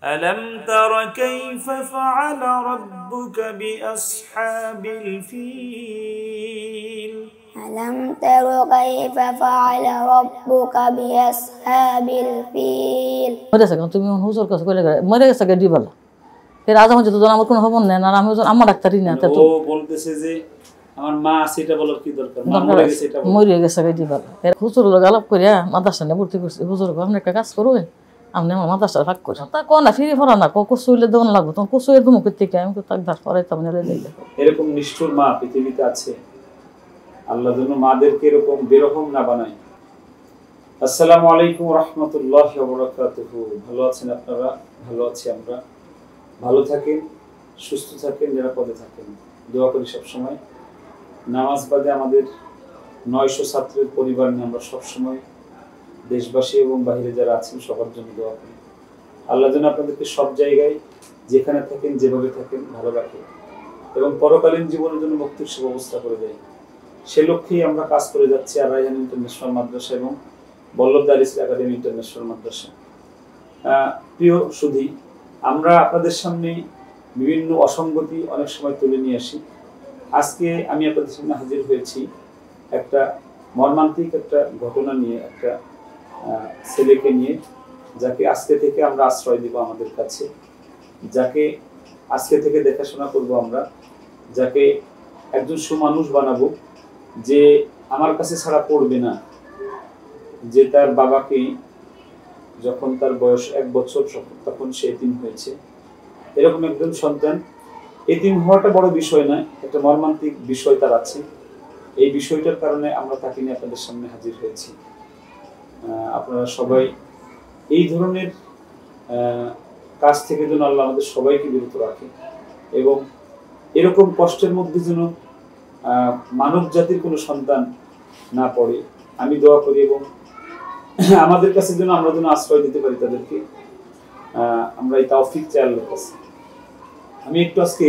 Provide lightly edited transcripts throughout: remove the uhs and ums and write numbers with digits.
ألم تر كيف فعل ربك بأصحاب الفيل ألم تر كيف فعل ربك بأصحاب الفيل তুমি হুজুর কাছে কইলে মরে গেছে গডি বলা এর আজ আমার যতজন আমার কোনো খবর নেই না আমি আমার ডাক্তারই না ও বলতেছে যে আমার মা আছে এটা বলার কি দরকার মা মরে গেছে এটা মরে গেছে গডি বলা এর হুজুর লগে আলাপ করিয়া মাদ্রাসায় ভর্তি করছি হুজুর আপনি একটা কাজ করুন আপনি আমার মাদ্রাসা ভাগ করে তা কোন না ফিরে ফরা না কসুইলে দেওয়ান লাগবে তখন কসুইয়ের তুমি করতে কি আমি তাক দাস পরে তুমি রে যাই এরকম নিষ্ঠুর মা পৃথিবীতে আছে আল্লাহ যেন মাদেরকে এরকম বেরহম না বানায় আসসালামু আলাইকুম ওয়া রাহমাতুল্লাহি ওয়া বারাকাতুহু ভালো আছেন আপনারা ভালো আছি আমরা ভালো থাকেন সুস্থ থাকেন নিরাপদে থাকেন দোয়া করি সব সময় নামাজ বাদে আমাদের 900 ছাত্রের পরিবার নিয়ে আমরা সব সময় দেশবাসী এবং বাইরে যারা আছেন সবার জন্য দোয়া করি আল্লাহ যেন আপনাদেরকে সব জায়গায় যেখানে থাকেন যেভাবে থাকেন ভালো রাখেন এবং পরকালীন জীবনের জন্য মুক্তির সুব্যবস্থা করে দেয় সে লক্ষ্যেই আমরা কাজ করে যাচ্ছি আর রায়হান ইন্টারন্যাশনাল মাদ্রাসা এবং বল্লভ দারিস একাডেমি ইন্টারন্যাশনাল মাদ্রাসা প্রিয় সুধী আমরা আপনাদের সামনে বিভিন্ন অসঙ্গতি অনেক সময় তুলে নিয়ে আসি আজকে আমি আপনাদের সামনে হাজির হয়েছি একটা মর্মান্তিক একটা ঘটনা নিয়ে একটা ছেলেকে নিয়ে যাকে আজকে থেকে আমরা আশ্রয় দিব আমাদের কাছে যাকে আজকে থেকে দেখাশোনা করব আমরা যাকে একজন সুমানুষ বানাবো যে আমার কাছে ছাড়া পড়বে না যে তার বাবাকে যখন তার বয়স 1 বছর তখন সে এতিম হয়েছে এরকম একজন সন্তান এতিম হওয়াটা বড় বিষয় নয় একটা মর্মান্তিক বিষয় তার আছে এই বিষয়টার কারণে আমরা তাকে নিয়ে আপনাদের সামনে হাজির হয়েছি আপনারা সবাই এই ধরনের কাজ থেকে যেন আল্লাহ আমাদের সবাইকে বিরত রাখে এবং এরকম কষ্টের মধ্যে যেন মানব জাতির কোনো সন্তান না পড়ে আমি দোয়া করি এবং আমাদের কাছে যেন আমরা যেন আশ্রয় দিতে পারি তাদেরকে আমরা এই তৌফিক চাই আল্লাহর কাছে আমি একটু আজকে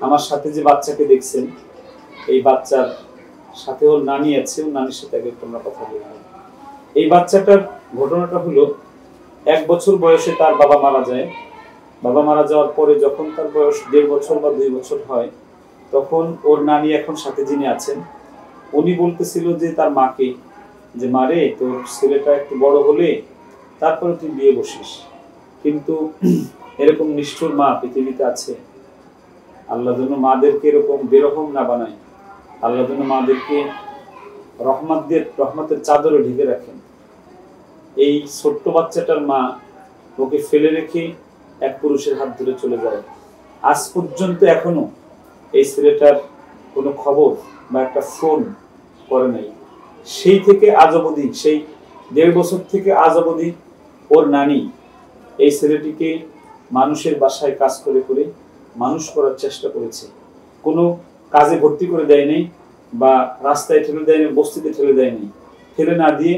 আমার সাথে যে বাচ্চাকে দেখছেন এই বাচ্চার সাথে ওর নানি আছে ওর নানির সাথে আগে তোমরা কথা বলবো এই বাচ্চাটার ঘটনাটা হলো 1 বছর বয়সে তার বাবা মারা যায় বাবা মারা যাওয়ার পরে যখন তার বয়স 1.5 বছর বা 2 বছর হয় তখন ওর নানি এখন সাথে যিনি আছেন উনি বলতেছিল যে তার মাকে যে মারে তোর ছেলেটা একটু বড় হলে তারপরে তুই বিয়ে বসিস কিন্তু এরকম নিষ্ঠুর মা পৃথিবীতে আছে আল্লাহ যেন মাদেরকে এরকম বেরহম না বানায় আল্লাহ যেন মাদেরকে রহমতের চাদরে ঢেকে রাখেন এই ছোট্ট বাচ্চাটার মা ওকে ফেলে রেখে এক পুরুষের হাত ধরে চলে যায় আজ পর্যন্ত এখনো এই ছেলেটার কোনো খবর বা একটা ফোন করে নাই সেই থেকে আজ অবধি সেই 1.5 বছর থেকে আজ অবধি ওর নানি এই ছেলেটিকে মানুষের বাসায় কাজ করে করে মানুষ করার চেষ্টা করেছে কোনো কাজে ভর্তি করে দেয় নাই বা রাস্তায় ঠেলে দেয় নাই বস্তিতে ঠেলে দেয় নাই ঠেলে না দিয়ে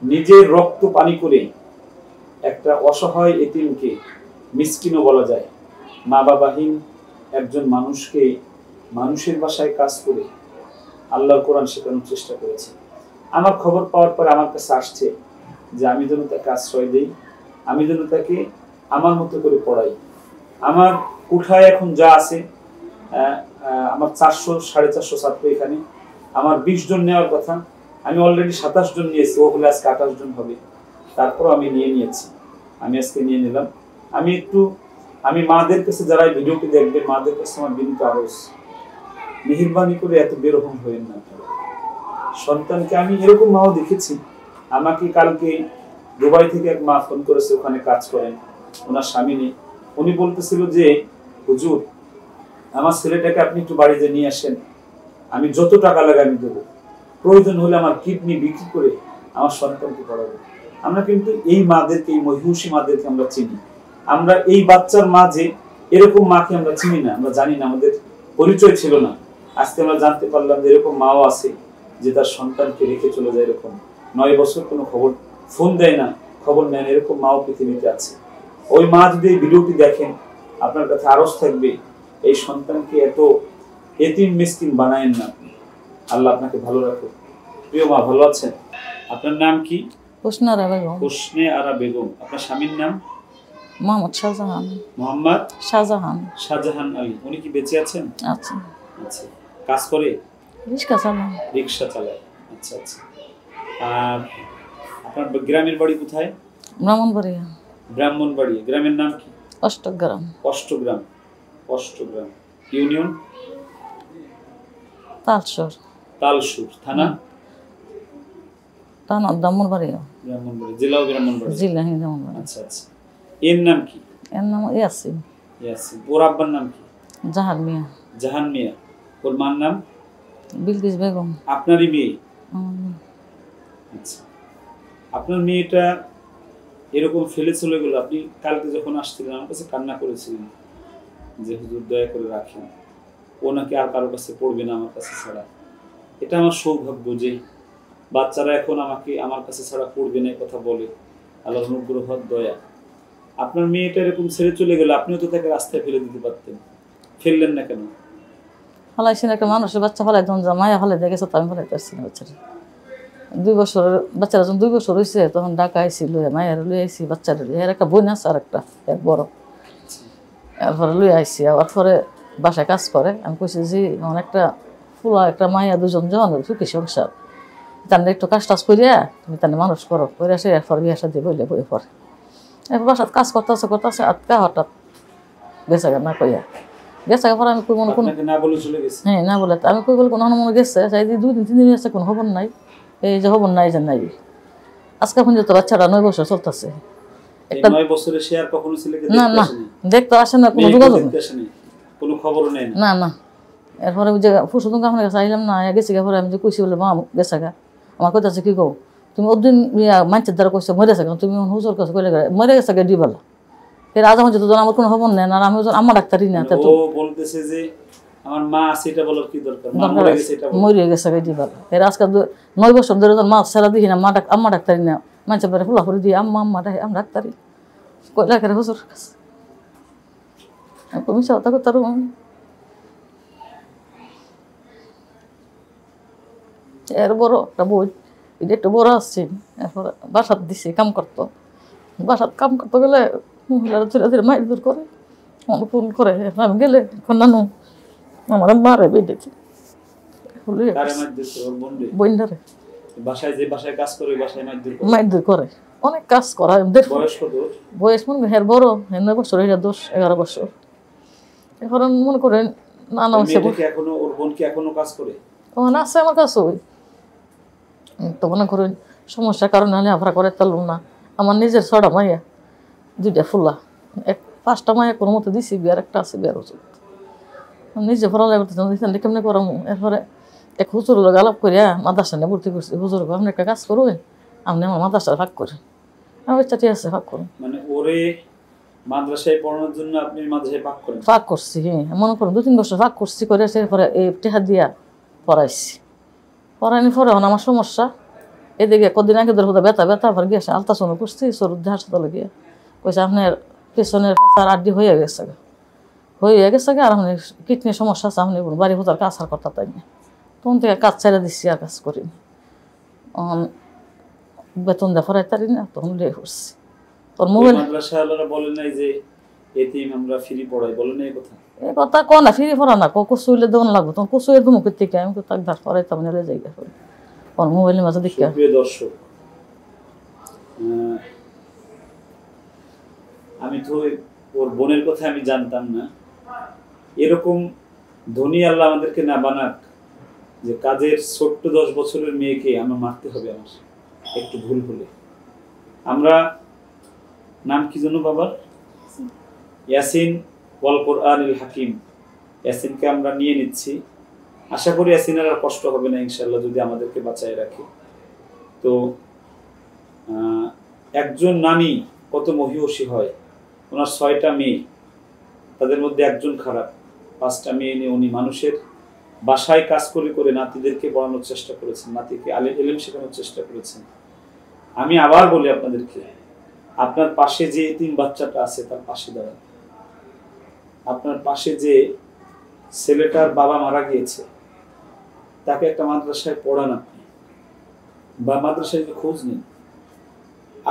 নিজের রক্ত পানি করে একটা অসহায় এতিমকে মিসকিনও বলা যায় মা বাবাহীন একজন মানুষকে মানুষের বাসায় কাজ করে আল্লাহর কোরআন শেখানোর চেষ্টা করেছে আমার খবর পাওয়ার পর আমার কাছে আসছে যে আমি যেন তাকে আশ্রয় দেই আমি যেন তাকে আমার মতো করে পড়াই আমার কোঠায় এখন যা আছে আমার 400-450 ছাত্র এখানে আমার 20 জন নেওয়ার কথা আমি অলরেডি 27 জন নিয়েছি ও হলে আজকে 28 জন হবে তারপর আমি নিয়েছি আমি আজকে নিয়ে নিলাম আমি মাদের কাছে যারা ভিডিওটি দেখবে মাদের কাছে আমার বিনীত আরজ মেহেরবানি করে এত বেরহম হয়েন না সন্তানকে আমি এরকম মাও দেখেছি আমাকে কালকে দুবাই থেকে এক মা ফোন করেছে ওখানে কাজ করেন ওনার স্বামী নেই উনি বলতেছিল যে হুজুর আমার ছেলেটাকে আপনি একটু বাড়িতে নিয়ে আসেন আমি যত টাকা লাগে আমি দেবো প্রয়োজন হলে আমার কিডনি বিক্রি করে আমার সন্তানকে পড়াবো আমরা কিন্তু এই মাদেরকে এই মহিষী মাদেরকে আমরা চিনি আমরা এই বাচ্চার মা যে এরকম মাকে আমরা চিনি না আমরা জানি না আমাদের পরিচয় ছিল না আজকে আমরা জানতে পারলাম যে এরকম মাও আছে যে তার সন্তানকে রেখে চলে যায় এরকম 9 বছর কোনো খবর ফোন দেয় না খবর নেন এরকম মাও পৃথিবীতে আছে ওই মা যদি এই ভিডিওটি দেখেন আপনার কাছে আরজ থাকবে এই সন্তানকে এত এতিম মিসকিন বানায়েন না আল্লাহ আপনাকে ভালো রাখুক প্রিয় মা ভালো আছেন আপনার নাম কি হোসনে আরা বেগম হোসনে আরা বেগম আপনার স্বামীর নাম মোহাম্মদ শাহজাহান। মোহাম্মদ শাহজাহান। শাহজাহান আলী। উনি কি বেঁচে আছেন? আচ্ছা। আচ্ছা, কাজ করে? রিক্সা চালান। রিক্সা চালায়। আচ্ছা আচ্ছা। আর আপনার গ্রামের বাড়ি কোথায়? ব্রাহ্মণবাড়িয়া। ব্রাহ্মণবাড়িয়া। গ্রামের নাম কি? অষ্টগ্রাম। অষ্টগ্রাম। অষ্টগ্রাম ইউনিয়ন? তালসর। তালসুর। থানা? থানা ব্রাহ্মণবাড়িয়া। ব্রাহ্মণবাড়িয়া। জেলাও ব্রাহ্মণবাড়িয়া। জেলা ব্রাহ্মণবাড়িয়া। আচ্ছা আচ্ছা। এর নাম কি? এর নাম ইয়াসিন। ইয়াসিন। ওর আব্বার নাম কি? জাহান মিয়া। জাহান মিয়া। ওর মার নাম? বিলকিস বেগম। আপনারই মেয়ে? আমার মেয়ে। আচ্ছা, আপনার মেয়েটা এরকম ফেলে চলে গেল, আপনি কালকে যখন আসছিলেন আমার কাছে কান্না করেছিলেন যে হুজুর দয়া করে রাখেন, ও নাকি আর কারোর কাছে পড়বে না আমার কাছে ছাড়া। এটা আমার সৌভাগ্য যে বাচ্চারা এখন আমার কাছে ছাড়া পড়বে না, কথা বলে। আল্লাহর অনুগ্রহ, দয়া। আপনার মেয়েটা এরকম ছেড়ে চলে গেল, আপনিও তো তাকে রাস্তায় ফেলে দিতে পারতেন, ফেললেন না কেন? ফলাইছি না, একটা মানুষের বাচ্চা ফলাই তখন মায়া ফলাই দিয়ে গেছে, তো আমি ফলাইতে পারছি না বাচ্চারা। 2 বছর বাচ্চারা যখন 2 বছর হয়েছে তখন ঢাকা আইসি লইয়া মায়ের লুই আইসি বাচ্চারা। এর একটা বোন আছে আর একটা এক বড়। এরপরে লুই আইসি, আবার পরে বাসায় কাজ করে। আমি কইছি যে আমার একটা ফুলা একটা মায়া, 2জন জনের সুখী সংসার, তার একটু কাজ টাজ করিয়া তুমি তাহলে মানুষ করো, করে আসে। এরপর বিয়ে সাথে বইলে বই পরে এরপর বাসাত কাজ করতেছে আটকা হঠাৎ গেছে না কইয়া গেছে। পরে আমি কই মনে কোনো হ্যাঁ না বলে আমি কই বলে কোনো মনে গেছে চাই 2-3 দিন গেছে, কোনো খবর নাই। এই যে খবর নাই যে নাই, আজকে পর্যন্ত বাচ্চাটা 9 বছর চলতেছে। একটা 9 বছরে সে আর কখনো ছেলেকে না না দেখতে আসে না, কোনো যোগাযোগ কোনো খবরও নেই না না। এরপরে ওই যে ফুসুদুঙ্গা আপনার কাছে আইলাম না, গেছি গা। পরে আমি যে কইছি বলে মা গেছে গা, আমার কথা আছে কি কও তুমি ওদিন মানুষের দ্বারা কইছো মরে গেছে, তুমি হুজুর কাছে কইলে মরে গেছে গে ডিবালা। এর আজ আমার যত আমার কোনো খবর নেই না, আমি আমার ডাক্তারই না। ও বলতেছে যে আমার মা আছে, এটা বলার কি দরকার? মা মরে গেছে, এটা মরে গেছে গে ডিবালা। এর আজকে 9 বছর ধরে মা সারা দেখি না, আম্মা ডাক্তারই না। মানুষের বাড়ি ফুলা ফুলি দিয়ে আম্মা আমি ডাক্তারই কইলা করে হুজুর কাছে। আমি মিশা কথা করতে এর বড় একটা বই, এটা একটু বড় আসছে। এরপরে বাসাত দিছে কাম করতো, বাসাত কাম করতে গেলে মহিলারা ধীরে ধীরে মাইর দূর করে, ফোন করে। আমি গেলে এখন নানু আমার মারে বেঁধেছে বইন্ডারে। মাইর দূর করে, অনেক কাজ করা। বয়স মনে হের বড়, 9 বছর, এটা 10-11 বছর। এখন মনে করেন নানা আছে আমার কাছে। ওই তো মনে করেন সমস্যার কারণে হলে আমরা করে তালুম না। আমার নিজের 6টা মাইয়া, 2টা ফুলা, 5টা মাইয়া কোনো মতো দিছি, বিয়ার একটা আছে, বিয়ার ওষুধ নিজে ফরালাই করতে কেমনি করাম। এরপরে এক হুজুর লোক আলাপ করিয়া মাদ্রাসা নিয়ে ভর্তি করছি। হুজুর আপনি একটা কাজ করবেন, আপনি আমার মাদ্রাসার ভাগ করেন। আমি ঠিক আছে ভাগ করুন। মানে ওরে মাদ্রাসায় পড়ানোর জন্য আপনি মাদ্রাসায় ভাগ করেন? ভাগ করছি, হ্যাঁ। মনে করুন 2-3 বছর ভাগ করছি, করে এরপরে এই টেহা দিয়া পড়াইছি। পড়াইনি পরে এখন আমার সমস্যা এদিকে কদিন আগে ধরে ব্যথা আবার গিয়েছে আলট্রাসাউন্ড করছি সরুদ্দি হাসপাতালে গিয়ে কইছে আপনার পেছনের আড্ডি হয়ে গেছে আর আপনি কিডনির সমস্যা আছে, আপনি বাড়ি হোতার কাজ আর করতে তাই না। তখন থেকে কাজ ছেড়ে দিচ্ছি, আর কাজ করিনি। বেতন দিয়ে ফরাই তারি না, তখন লিয়ে করছি। তোর মোবাইল বলেন নাই যে এতিম আমরা ফ্রি পড়াই, বলেন এই কথা? এই কথা কো না, ফ্রি পড়া না, কচু হইলে দেওয়ান লাগবো। তখন কচু এর মুখের থেকে আমি তাক ধার পড়াইতাম নিলে জায়গা করে ওর মোবাইলের মাঝে দেখি। প্রিয় দর্শক, আমি তো ওর বোনের কথা আমি জানতাম না। এরকম ধনী আল্লাহ আমাদেরকে না বানাক যে কাজের ছোট্ট 10 বছরের মেয়েকে আমার মারতে হবে আমার একটু ভুল হলে। আমরা নাম কি জানো বাবার? ইয়াসিন ওয়াল কোরআনুল হাকিম। ইয়াসিনকে আমরা নিয়ে নিচ্ছি। আশা করি ইয়াসিনের আর কষ্ট হবে না ইনশাআল্লাহ, যদি আমাদেরকে বাঁচায় রাখে। তো একজন নানি কত মহিষী হয়। ওনার 6টা মেয়ে, তাদের মধ্যে একজন খারাপ। 5টা মেয়ে নিয়ে উনি মানুষের বাসায় কাজ করে করে নাতিদেরকে পড়ানোর চেষ্টা করেছেন, নাতিকে ইলম শেখানোর চেষ্টা করেছেন। আমি আবার বলি আপনাদেরকে, আপনার পাশে যে এতিম বাচ্চাটা আছে তার পাশে দাঁড়ান। আপনার পাশে যে ছেলেটার বাবা মারা গিয়েছে তাকে একটা মাদ্রাসায় পড়ান আপনি, বা মাদ্রাসায় খোঁজ নিন।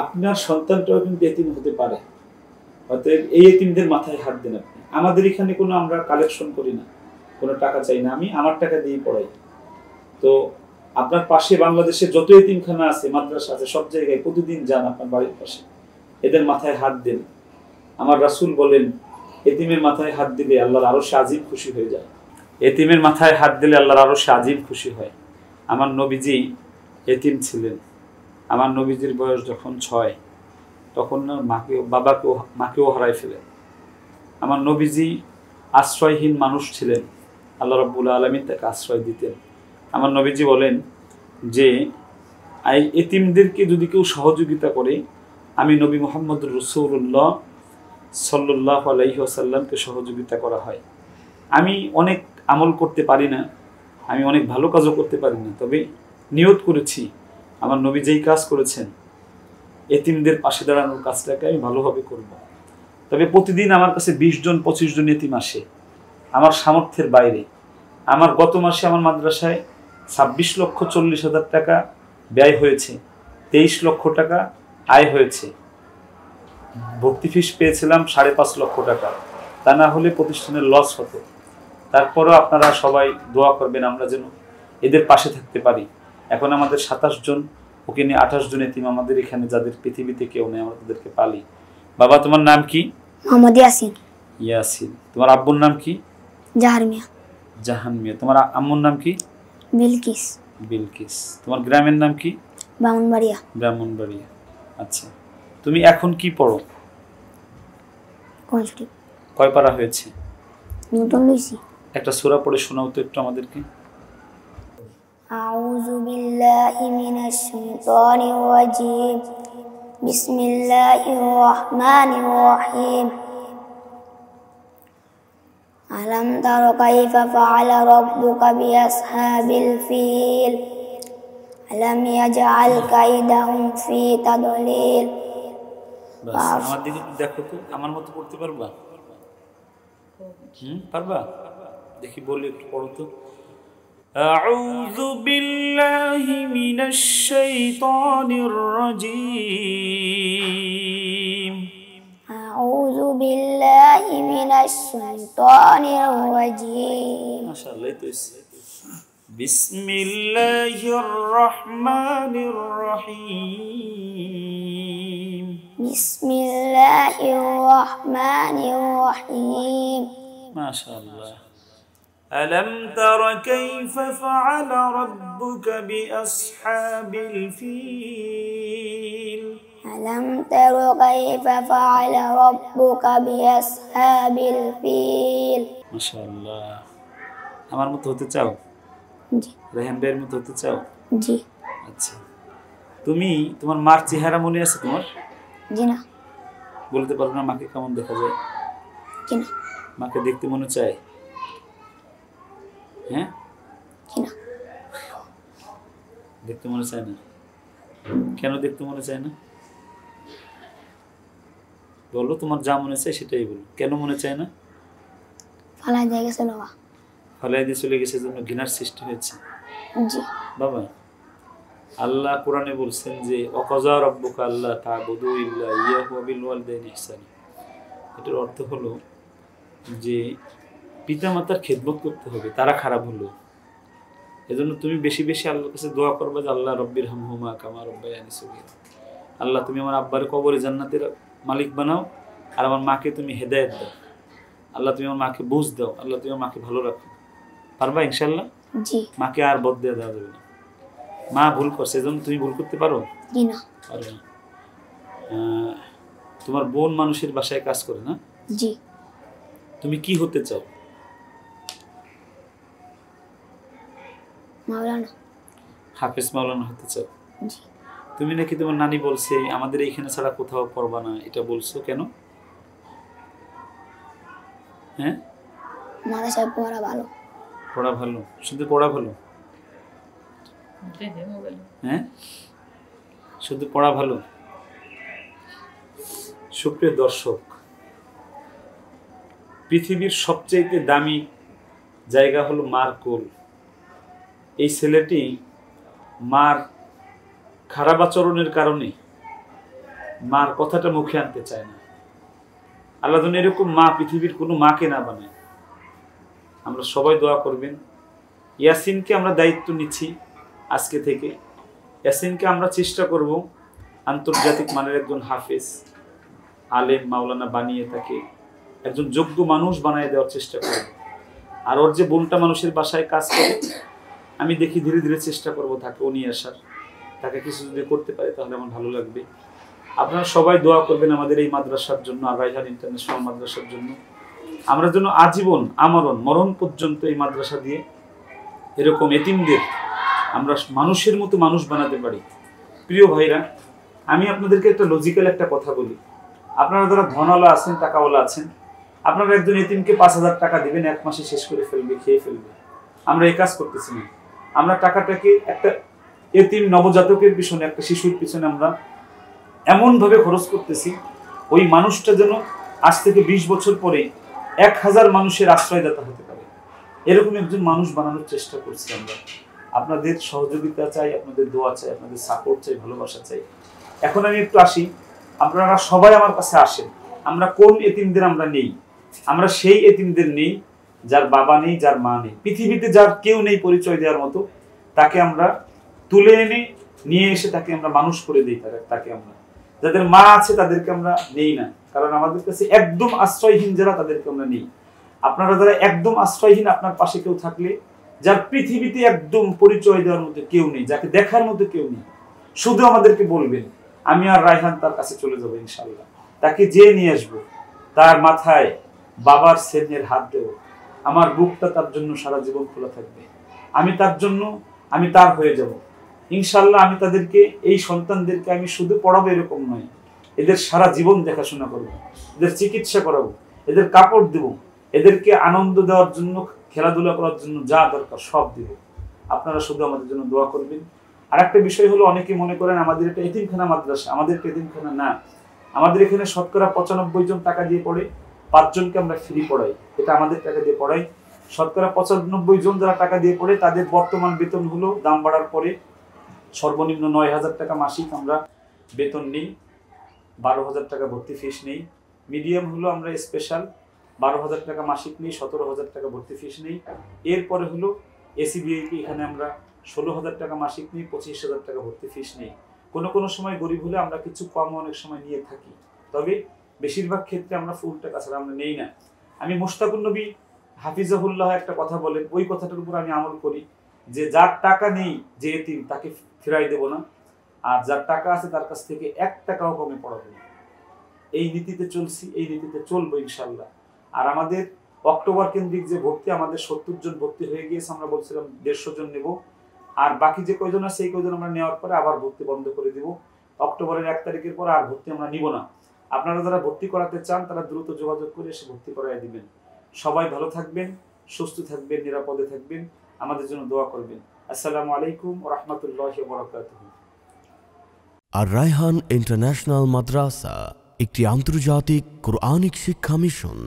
আপনার সন্তানটাও কিন্তু এতিম হতে পারে, অতএব এই এতিমদের মাথায় হাত দেন আপনি। আমাদের এখানে কোনো আমরা কালেকশন করি না, কোনো টাকা চাই না, আমি আমার টাকা দিয়ে পড়াই। তো আপনার পাশে বাংলাদেশে যত এতিমখানা আছে, মাদ্রাসা আছে, সব জায়গায় প্রতিদিন যান আপনার বাড়ির পাশে, এদের মাথায় হাত দেন। আমার রাসূল বলেন এতিমের মাথায় হাত দিলে আল্লাহর আরশে আজিম খুশি হয়ে যায়। এতিমের মাথায় হাত দিলে আল্লাহর আরশে আজিম খুশি হয়। আমার নবীজি এতিম ছিলেন। আমার নবীজির বয়স যখন 6 তখন মাকেও হারাই ফেলেন। আমার নবীজি আশ্রয়হীন মানুষ ছিলেন, আল্লাহ রাব্বুল আলামিন তাকে আশ্রয় দিতেন। আমার নবীজি বলেন যে এই এতিমদেরকে যদি কেউ সহযোগিতা করে, আমি নবী মুহাম্মদ রাসূলুল্লাহ সাল্লাল্লাহু আলাইহি ওয়াসাল্লামকে সহযোগিতা করা হয়। আমি অনেক আমল করতে পারি না, আমি অনেক ভালো কাজও করতে পারি না, তবে নিয়ত করেছি আমার নবী যেই কাজ করেছেন এতিমদের পাশে দাঁড়ানোর কাজটাকে আমি ভালোভাবে করব। তবে প্রতিদিন আমার কাছে 20 জন 25 জন এতিম আসে আমার সামর্থ্যের বাইরে। আমার গত মাসে আমার মাদ্রাসায় 26,40,000 টাকা ব্যয় হয়েছে, 23 লক্ষ টাকা আয় হয়েছে। ভর্তি ফিস পেয়েছিলাম 5.5 লক্ষ টাকা, তা না হলে প্রতিষ্ঠানের লস হতো। তারপরেও আপনারা সবাই দোয়া করবেন আমরা যেন এদের পাশে থাকতে পারি। এখন আমাদের 27 জন, ওকে নিয়ে 28 জন এতিম আমাদের এখানে, যাদের পৃথিবীতে কেউ নেই, আমরা তাদেরকে পালি। বাবা তোমার নাম কি? মোহাম্মদ ইয়াসিন। ইয়াসিন। তোমার আব্বুর নাম কি? জাহার মিয়া। জাহান মিয়া। তোমার আম্মুর নাম কি? বিলকিস। বিলকিস। তোমার গ্রামের নাম কি? ব্রাহ্মণবাড়িয়া। ব্রাহ্মণবাড়িয়া। আচ্ছা, তুমি এখন কি পড়ো? কোন ছুটি? কয় পারা হয়েছে? নতুন লইছি। একটা সূরা পড়ে শোনাও তো একটু আমাদেরকে। আউযু বিল্লাহি মিনাশ শাইতানির রাজীম। বিসমিল্লাহির রহমানির রহিম। আলাম তারা কাইফা ফাআলা রাব্বুকা বিআসহাবিল ফিল। আলাম ইয়াজআল কাইদাহুম ফি তাদলিল। বাস, আমার দিকে একটু দেখো তো, আমার মতো পড়তে পারবা? পারবা? দেখি বলি একটু পড়ো তো। আউযু বিল্লাহি মিনাশ শাইতানির রাজীম। আউযু বিল্লাহি মিনাশ শাইতানির রাজীম। মাশাআল্লাহ, তো বিসমিল্লাহির রহমানির রহিম। বিসমিল্লাহির রহমানির রহিম। মাশাআল্লাহ। ألم تر كيف فعل ربك بأصحاب الفيل ألم تر كيف فعل ربك بأصحاب الفيل ما شاء الله আমার মতো হতে চাও? জি। রেহান ভাইয়ের মতো হতে চাও? জি। আচ্ছা, তুমি তোমার মার চেহারা মনে আছে তোমার? জি না। বলতে পারো না মাকে কেমন দেখা যায়? জি না। মাকে দেখতে মনে চায়? হ্যাঁ? জি না। দেখতে মনে চায় না? কেন দেখতে মনে চায় না? বলো, তোমার যা মনে চায় সেটাই বলো। কেন মনে চায় না? ফালাই দিয়ে গেছে বাবা। ফালাই দিয়ে চলে গেছে জন্য ঘৃণার সৃষ্টি হয়েছে। জি বাবা, আল্লাহ কোরআনে বলছেন যে ওয়াকাযা রাব্বুকা আল্লা তা'বুদু ইল্লা ইয়াহু ওয়া বিল ওয়ালিদাইনি ইহসানা। এটার অর্থ হলো যে পিতামাতার খেদমত করতে হবে, তারা খারাপ হলো। এজন্য তুমি বেশি বেশি আল্লাহর কাছে দোয়া করবে যে আল্লাহ রব্বির হামহুমা কামা রাব্বায়ানি সগীরা। আল্লাহ তুমি আমার আব্বার কবরে জান্নাতের মালিক বানাও, আর আমার মাকে তুমি হেদায়েত দাও। আল্লাহ তুমি আমার মাকে বুঝ দাও। আল্লাহ তুমি আমার মাকে ভালো রাখো। পারবা ইনশাআল্লাহ? জি। মাকে আর বদ দেওয়া যাবে না। মা ভুল করছে, এজন্য তুমি ভুল করতে পারো? জি না। পারো না। তোমার বোন মানুষের বাসায় কাজ করে না? জি। তুমি কি হতে চাও? মাওলানা। হাফেজ মাওলানা হতে চাও? জি। তুমি নাকি তোমার নানি বলছে আমাদের এইখানে ছাড়া কোথাও পড়বা না, এটা বলছো কেন? হ্যাঁ, মাদ্রাসায় পড়া ভালো। পড়া ভালো? শুধু পড়া ভালো? হ্যাঁ, শুধু পড়া ভালো? সুপ্রিয় দর্শক, পৃথিবীর সবচেয়ে দামি জায়গা হলো মার কোল। এই ছেলেটি মার খারাপ আচরণের কারণে মার কথাটা মুখে আনতে চায় না। আল্লাহ যেন এরকম মা পৃথিবীর কোনো মাকে না বানায়। আমরা সবাই দোয়া করবেন। ইয়াসিনকে আমরা দায়িত্ব নিচ্ছি আজকে থেকে। ইয়াসিনকে আমরা চেষ্টা করব আন্তর্জাতিক মানের একজন হাফেজ আলেম মাওলানা বানিয়ে তাকে একজন যোগ্য মানুষ বানিয়ে দেওয়ার চেষ্টা করব। আর ওর যে বোনটা মানুষের বাসায় কাজ করে, আমি দেখি ধীরে ধীরে চেষ্টা করব তাকে ও নিয়ে আসার। তাকে কিছু যদি করতে পারে তাহলে আমার ভালো লাগবে। আপনারা সবাই দোয়া করবেন আমাদের এই মাদ্রাসার জন্য, আর রায়হান ইন্টারন্যাশনাল মাদ্রাসার জন্য। আমরা যেন আজীবন আমরণ মরণ পর্যন্ত এই মাদ্রাসা দিয়ে এরকম এতিমদের আমরা মানুষের মতো মানুষ বানাতে পারি। প্রিয় ভাইরা, আমি আপনাদেরকে একটা লজিক্যাল একটা কথা বলি। আপনারা যারা ধনওয়ালা আছেন, টাকাওয়ালা আছেন, আপনারা একজন এতিমকে 5,000 টাকা দিবেন, 1 মাসে শেষ করে ফেলবে, খেয়ে ফেলবে। আমরা এই কাজ করতেছি না। আমরা টাকাটাকে একটা এতিম নবজাতকের পিছনে, একটা শিশুর পিছনে আমরা এমনভাবে খরচ করতেছি, ওই মানুষটা যেন আজ থেকে 20 বছর পরে 1000 মানুষের আশ্রয়দাতা হতে পারে। এরকম একজন মানুষ বানানোর চেষ্টা করছি আমরা। আপনাদের সহযোগিতা চাই, আপনাদের দোয়া চাই, আপনাদের সাপোর্ট চাই, ভালোবাসা চাই। এখন আমি একটু আসি, আপনারা সবাই আমার কাছে আসেন। আমরা কোন এতিমদের আমরা নেই? আমরা সেই এতিমদের নেই যার বাবা নেই, যার মা নেই, পৃথিবীতে যার কেউ নেই পরিচয় দেওয়ার মতো। তাকে আমরা তুলে এনে নিয়ে এসে তাকে আমরা মানুষ করে দিই। তাকে আমরা, যাদের মা আছে তাদেরকে আমরা নেই না, কারণ আমাদের কাছে একদম আশ্রয়হীন যারা, তাদেরকে আমরা নেই। আপনারা যারা একদম আশ্রয়হীন, আপনার পাশে কেউ থাকলে, যার পৃথিবীতে একদম পরিচয় দেওয়ার মতো কেউ নেই, যাকে দেখার মতো কেউ নেই, শুধু আমাদেরকে বলবেন, আমি আর রায়হান তার কাছে চলে যাবো ইনশাআল্লাহ। তাকে যে নিয়ে আসবো, তার মাথায় বাবার স্নেহের হাত দেব। আমার বুকটা তার জন্য সারা জীবন খোলা থাকবে। আমি তার জন্য, আমি তার হয়ে যাব ইনশাআল্লাহ। আমি তাদেরকে, এই সন্তানদেরকে আমি শুধু পড়াবো এরকম নয়, এদের সারা জীবন দেখাশোনা করবো, এদের চিকিৎসা করাবো, এদের কাপড় দেব, এদেরকে আনন্দ দেওয়ার জন্য, খেলাধুলা করার জন্য যা দরকার সব দিব। আপনারা শুধু আমাদের জন্য দোয়া করবেন। আর একটা বিষয় হলো, অনেকে মনে করেন আমাদের এটা এতিমখানা মাদ্রাসা। আমাদের এটা এতিমখানা না। আমাদের এখানে শতকরা 95 জন টাকা দিয়ে পড়ে, 5 জনকে আমরা ফ্রি পড়াই। এটা আমাদের টাকা দিয়ে পড়াই। শতকরা 95 জন যারা টাকা দিয়ে পড়ে, তাদের বর্তমান বেতন হলো দাম বাড়ার পরে সর্বনিম্ন 9,000 টাকা মাসিক আমরা বেতন নিই। 12,000 টাকা ভর্তি ফিস নেই। মিডিয়াম হলো আমরা স্পেশাল 12,000 টাকা মাসিক নেই, 17,000 টাকা ভর্তি ফিস নেই। এরপরে হলো এসিবিআইপি, এখানে আমরা 16,000 টাকা মাসিক নেই, 25,000 টাকা ভর্তি ফিস নেই। কোনো সময় গরিব হলে আমরা কিছু কম অনেক সময় নিয়ে থাকি, তবে বেশিরভাগ ক্ষেত্রে আমরা ফুল টাকা ছাড়া আমরা নেই না। আমি মুশতাকুন নবী হাফিজাহুল্লাহ একটা কথা বলেন, ওই কথাটার উপর আমি আমল করি, যে যার টাকা নেই, যে এতিম, তাকে ফেরাই দেব না, আর যার টাকা আছে তার কাছ থেকে 1 টাকাও কমে পড়াবো না। এই নীতিতে চলছি, এই নীতিতে চলবো ইনশাল্লাহ। আর আমাদের অক্টোবর কেন্দ্রিক যে ভর্তি, আমাদের 70 জন ভর্তি হয়ে গিয়েছে। আমরা বলছিলাম 150 জন নেব, আর বাকি যে কয়জন আছে সেই কয়জন আমরা নেওয়ার পরে আবার ভর্তি বন্ধ করে দিব। অক্টোবরের 1 তারিখের পর আর ভর্তি আমরা নিব না। আপনারা যারা ভর্তি করাতে চান তারা দ্রুত যোগাযোগ করে এসে ভর্তি করাই দিবেন। সবাই ভালো থাকবেন, সুস্থ থাকবেন, নিরাপদে থাকবেন, আমাদের জন্য দোয়া করবেন। আসসালামু আলাইকুম ওয়া রাহমাতুল্লাহি ওয়া বারাকাতুহু। আর রায়হান ইন্টারন্যাশনাল মাদ্রাসা একটি আন্তর্জাতিক কোরআনিক শিক্ষা মিশন।